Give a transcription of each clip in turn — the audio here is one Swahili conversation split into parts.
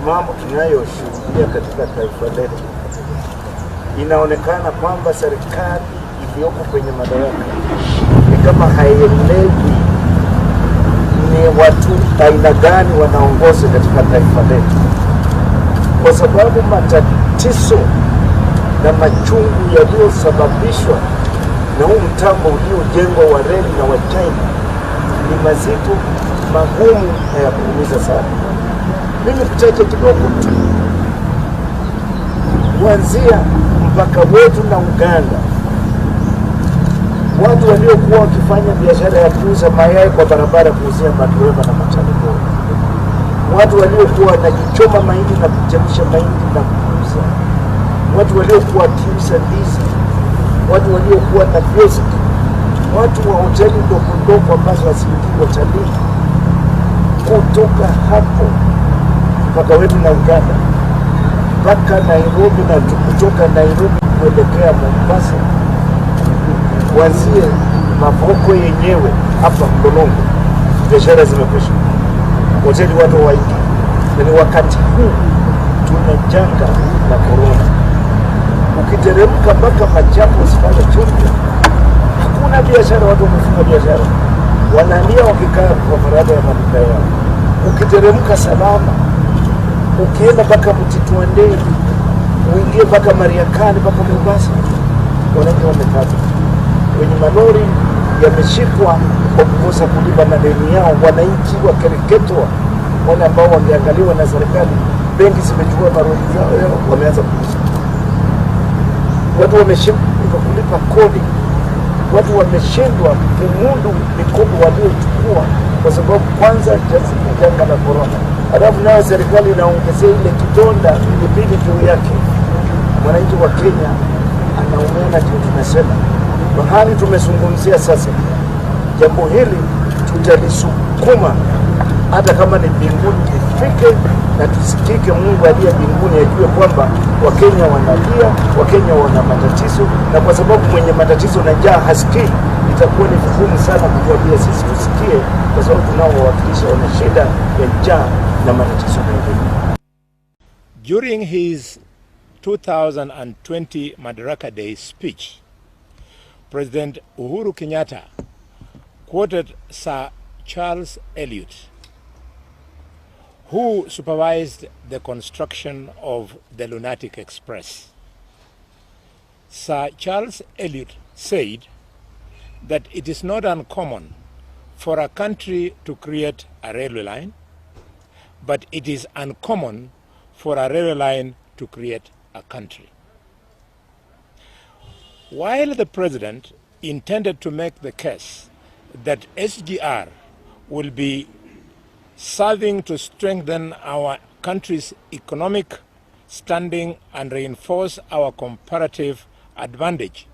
mambo tunayoshuhudia katika taifa letu, inaonekana kwamba serikali iliyoko kwenye madaraka ni kama haielewi ni watu aina gani wanaongoza katika taifa letu, kwa sababu matatizo na machungu yaliyosababishwa na huu mtambo uliojengwa wa reli na wa China ni mazito, magumu na ya kuumiza sana. Mimi kuchache kidogo tu, kuanzia mpaka wetu na Uganda, watu waliokuwa wakifanya biashara ya kuuza mayai kwa barabara, kuuzia madereva na mataniboi, watu waliokuwa wanajichoma mahindi na kuchemsha mahindi na kuuza, watu waliokuwa wakiuza ndizi, watu waliokuwa na vioski, watu wa hoteli ndogo ndogo ambazo haziingii watalii, kutoka hapo mpaka wetu na Uganda, mpaka Nairobi, na kutoka Nairobi kuelekea Mombasa, kuanzia mavoko yenyewe hapa Mlolongo, biashara zimekwisha, hoteli watu waingi. Na ni wakati huu tuna janga la corona. Ukiteremka mpaka Machakos pale Chumbi, hakuna biashara, watu wamefunga biashara, wanalia wakikaa kwa faragha ya maduka yao. Ukiteremka Salama, ukienda mpaka Mtito wa Ndege, uingie mpaka Mariakani, mpaka Mombasa, wananchi wamekata. Wenye malori yameshikwa kwa kukosa kulipa madeni yao, wananchi wakereketwa. Wale ambao wangeangaliwa na serikali, benki zimechukua maroli zao, wameanza kuuza. Watu wameshindwa kulipa kodi, watu wameshindwa kumudu mikopo waliochukua, kwa sababu kwanza janga la corona, halafu nayo serikali inaongezea ile kidonda pilipili juu yake. Mwananchi wa Kenya anaumia, na tunasema mahali tumezungumzia sasa, jambo hili tutalisukuma hata kama ni mbinguni ifike, na tusikike Mungu aliye mbinguni ajue kwamba Wakenya wanalia, Wakenya wana matatizo, na kwa sababu mwenye matatizo na njaa hasikii, itakuwa ni vigumu sana kutuambia sisi tusikie, kwa sababu tunao wawakilishi wana shida ya njaa na matatizo mengine. During his 2020 Madaraka Day speech, President Uhuru Kenyatta quoted Sir Charles Elliot, who supervised the construction of the Lunatic Express. Sir Charles Elliot said that it is not uncommon for a country to create a railway line, but it is uncommon for a railway line to create a country. While the president intended to make the case that SGR will be serving to strengthen our country's economic standing and reinforce our comparative advantage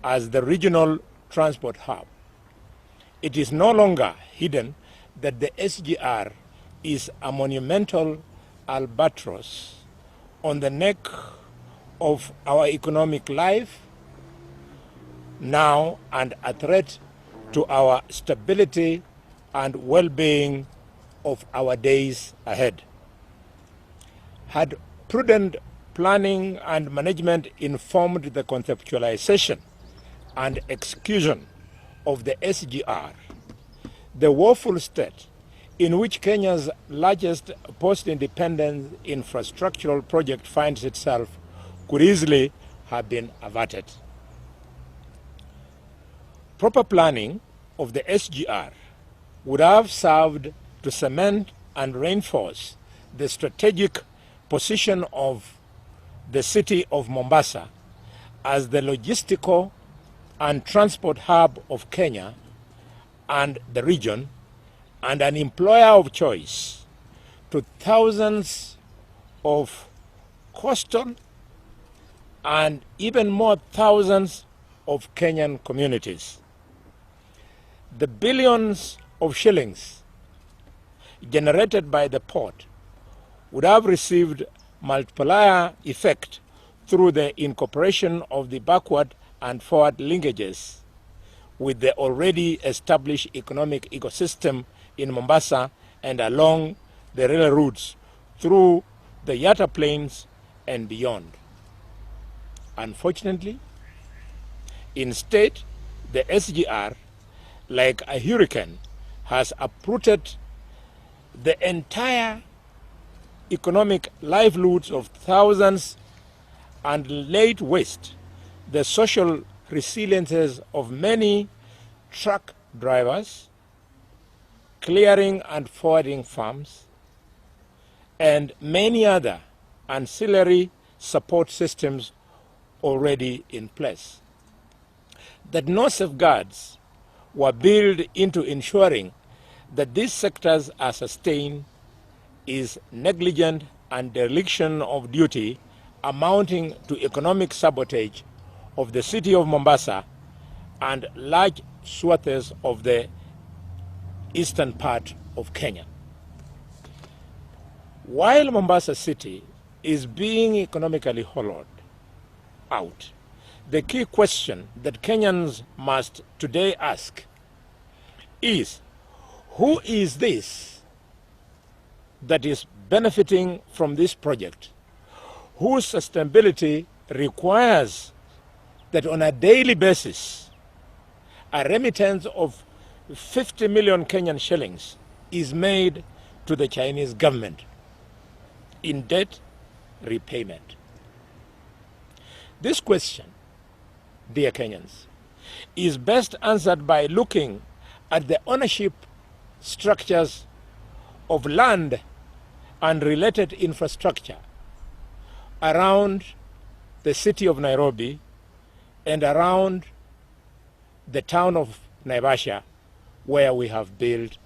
as the regional transport hub, it is no longer hidden that the SGR is a monumental albatross on the neck of our economic life now, and a threat to our stability and well-being of our days ahead. Had prudent planning and management informed the conceptualization and execution of the SGR, the woeful state in which Kenya's largest post-independence infrastructural project finds itself could easily have been averted. Proper planning of the SGR would have served to cement and reinforce the strategic position of the city of Mombasa as the logistical and transport hub of Kenya and the region, and an employer of choice to thousands of coastal and even more thousands of Kenyan communities. The billions of shillings generated by the port would have received multiplier effect through the incorporation of the backward and forward linkages with the already established economic ecosystem in Mombasa and along the rail routes through the Yatta Plains and beyond. Unfortunately, instead, the SGR, like a hurricane, has uprooted the entire economic livelihoods of thousands and laid waste the social resiliences of many truck drivers, clearing and forwarding farms, and many other ancillary support systems already in place. That no safeguards were built into ensuring that these sectors are sustained is negligent and dereliction of duty, amounting to economic sabotage of the city of Mombasa and large swathes of the eastern part of Kenya. While Mombasa city is being economically hollowed out, the key question that Kenyans must today ask is, who is this that is benefiting from this project, whose sustainability requires that on a daily basis a remittance of 50 million Kenyan shillings is made to the Chinese government in debt repayment? This question, dear Kenyans, is best answered by looking at the ownership structures of land and related infrastructure around the city of Nairobi and around the town of Naivasha, where we have built